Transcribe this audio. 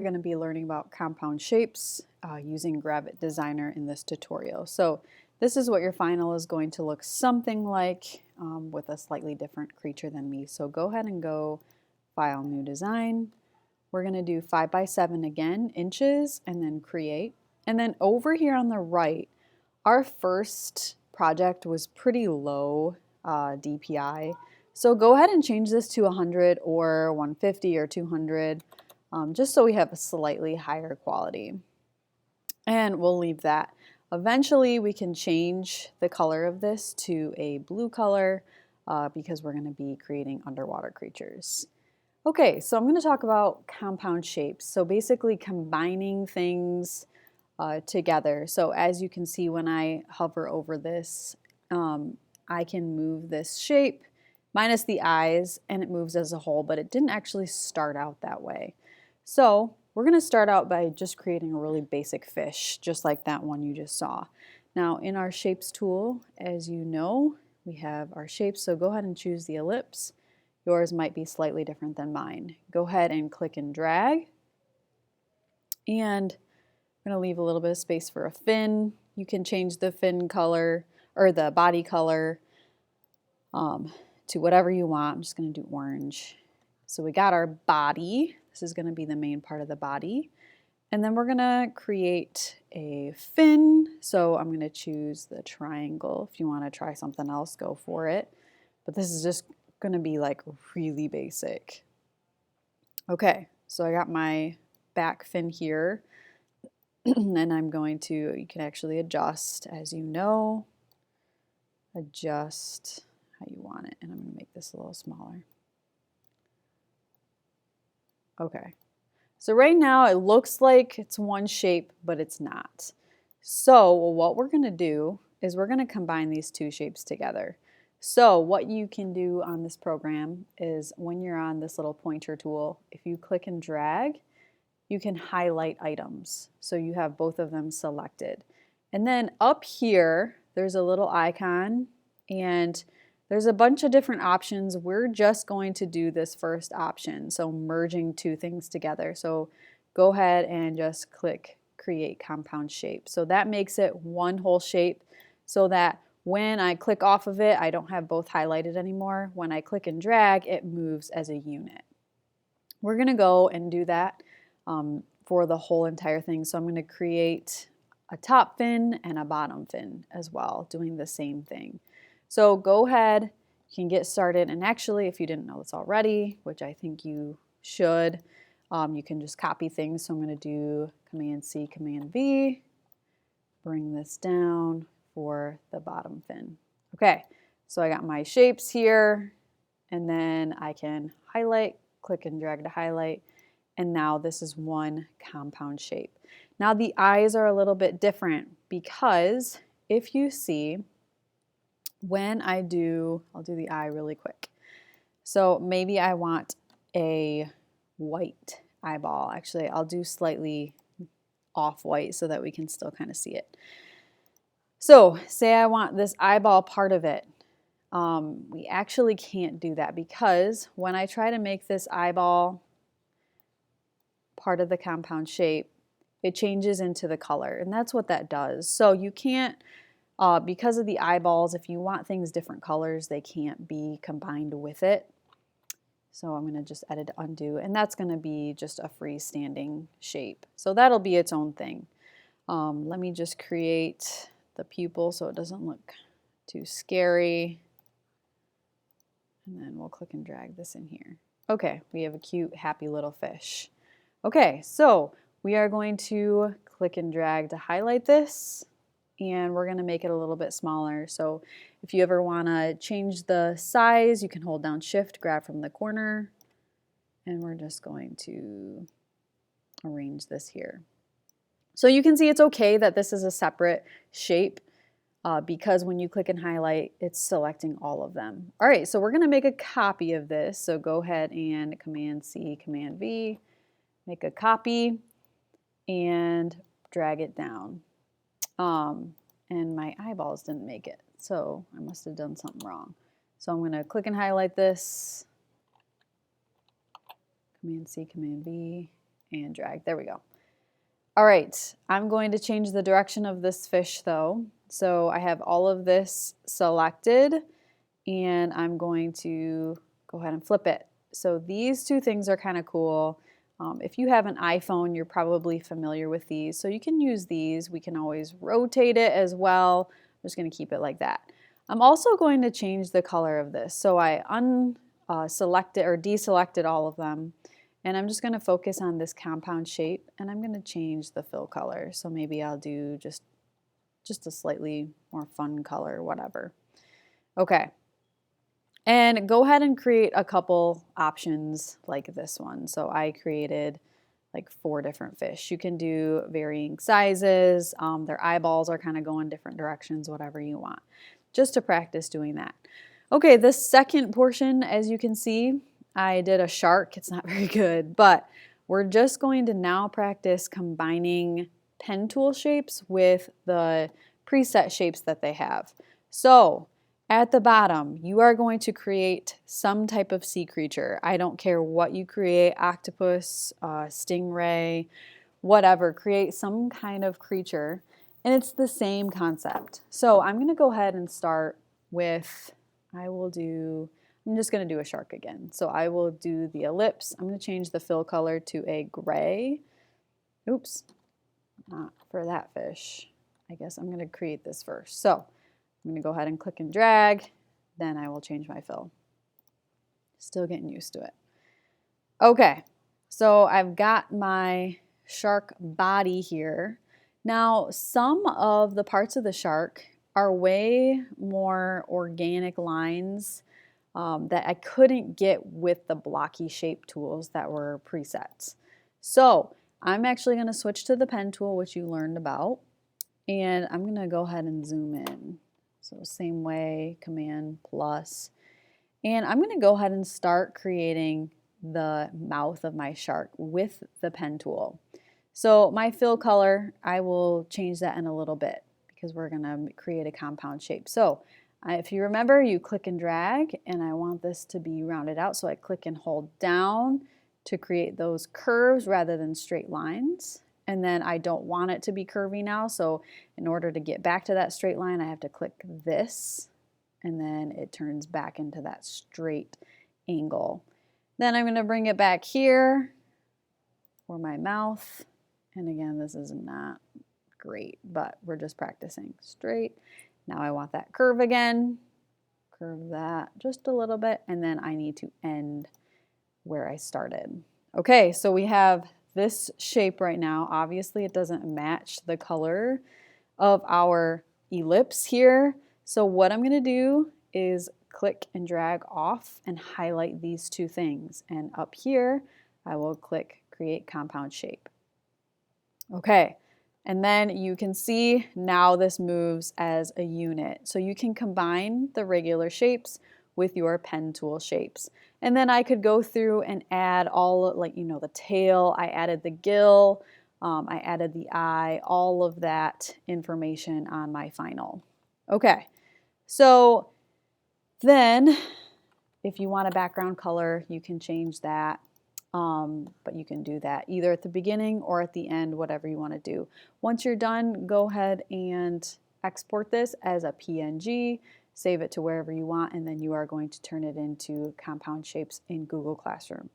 We're going to be learning about compound shapes using Gravit Designer in this tutorial. So this is what your final is going to look something like with a slightly different creature than me. So go ahead and go File, New Design. We're going to do 5 by 7 again, inches, and then Create. And then over here on the right, our first project was pretty low DPI. So go ahead and change this to 100 or 150 or 200. Just so we have a slightly higher quality. And we'll leave that. Eventually we can change the color of this to a blue color because we're going to be creating underwater creatures. Okay, so I'm going to talk about compound shapes. So basically combining things together. So as you can see when I hover over this, I can move this shape minus the eyes and it moves as a whole, but it didn't actually start out that way. So we're going to start out by just creating a really basic fish, just like that one you just saw. Now in our shapes tool, as you know, we have our shapes, so go ahead and choose the ellipse. Yours might be slightly different than mine. Go ahead and click and drag. And I'm going to leave a little bit of space for a fin. You can change the fin color or the body color to whatever you want. I'm just going to do orange. So we got our body. This is going to be the main part of the body. And then we're going to create a fin. So I'm going to choose the triangle. If you want to try something else, go for it. But this is just going to be like really basic. Okay, so I got my back fin here. And I'm going to, you can actually adjust, as you know, adjust how you want it. And I'm going to make this a little smaller. Okay, so right now it looks like it's one shape, but it's not. So what we're going to do is we're going to combine these two shapes together. So what you can do on this program is when you're on this little pointer tool, if you click and drag, you can highlight items. So you have both of them selected. And then up here, there's a little icon and there's a bunch of different options. We're just going to do this first option, so merging two things together. So go ahead and just click Create Compound Shape. So that makes it one whole shape so that when I click off of it, I don't have both highlighted anymore. When I click and drag, it moves as a unit. We're going to go and do that for the whole entire thing. So I'm going to create a top fin and a bottom fin as well, doing the same thing. So go ahead, you can get started, and actually if you didn't know this already, which I think you should, you can just copy things. So I'm going to do Command-C, Command-V, bring this down for the bottom fin. Okay, so I got my shapes here, and then I can highlight, click and drag to highlight, and now this is one compound shape. Now the eyes are a little bit different because if you see, when I'll do the eye really quick. So maybe I want a white eyeball. Actually, I'll do slightly off-white so that we can still kind of see it. So say I want this eyeball part of it. We actually can't do that because when I try to make this eyeball part of the compound shape, it changes into the color, and that's what that does. So you can't, because of the eyeballs, if you want things different colors, they can't be combined with it. So I'm going to just edit undo, and that's going to be just a freestanding shape. So that'll be its own thing. Let me just create the pupil so it doesn't look too scary. And then we'll click and drag this in here. Okay, we have a cute, happy little fish. Okay, so we are going to click and drag to highlight this, and we're going to make it a little bit smaller. So if you ever want to change the size, you can hold down Shift, grab from the corner, and we're just going to arrange this here. So you can see it's okay that this is a separate shape because when you click and highlight, it's selecting all of them. All right, so we're going to make a copy of this. So go ahead and Command-C, Command-V, make a copy, and drag it down. And my eyeballs didn't make it, so I must have done something wrong. So I'm going to click and highlight this, Command-C, Command-V, and drag. There we go. All right, I'm going to change the direction of this fish though. So I have all of this selected and I'm going to go ahead and flip it. So these two things are kind of cool. If you have an iPhone, you're probably familiar with these. So you can use these. We can always rotate it as well. I'm just going to keep it like that. I'm also going to change the color of this. So I unselected or deselected all of them. And I'm just going to focus on this compound shape and I'm going to change the fill color. So maybe I'll do just a slightly more fun color, whatever. Okay. And go ahead and create a couple options like this one. So I created like 4 different fish. You can do varying sizes. Their eyeballs are kind of going different directions, whatever you want, just to practice doing that. Okay, this second portion, as you can see, I did a shark. It's not very good, but we're just going to now practice combining pen tool shapes with the preset shapes that they have. So at the bottom, you are going to create some type of sea creature. I don't care what you create, octopus, stingray, whatever, create some kind of creature. And it's the same concept. So I'm gonna go ahead and start with, I'm just gonna do a shark again. So I will do the ellipse. I'm gonna change the fill color to a gray. Oops, not for that fish. I guess I'm gonna create this first. So I'm going to go ahead and click and drag, then I will change my fill. Still getting used to it. Okay, so I've got my shark body here. Now, some of the parts of the shark are way more organic lines that I couldn't get with the blocky shape tools that were presets. So I'm actually going to switch to the pen tool, which you learned about, and I'm going to go ahead and zoom in. So same way, Command plus. And I'm going to go ahead and start creating the mouth of my shark with the pen tool. So my fill color, I will change that in a little bit because we're going to create a compound shape. So if you remember, you click and drag, and I want this to be rounded out. So I click and hold down to create those curves rather than straight lines. And then I don't want it to be curvy now, so in order to get back to that straight line, I have to click this, and then it turns back into that straight angle. Then I'm going to bring it back here for my mouth, and again, this is not great, but we're just practicing straight. Now I want that curve again, curve that just a little bit, and then I need to end where I started. Okay, so we have this shape right now. Obviously it doesn't match the color of our ellipse here. So what I'm going to do is click and drag off and highlight these two things. And up here, I will click Create Compound Shape. Okay, and then you can see now this moves as a unit. So you can combine the regular shapes with your pen tool shapes. And then I could go through and add all, like, you know, the tail, I added the gill, I added the eye, all of that information on my final. Okay, so then if you want a background color, you can change that, but you can do that either at the beginning or at the end, whatever you want to do. Once you're done, go ahead and export this as a PNG, save it to wherever you want, and then you are going to turn it into compound shapes in Google Classroom.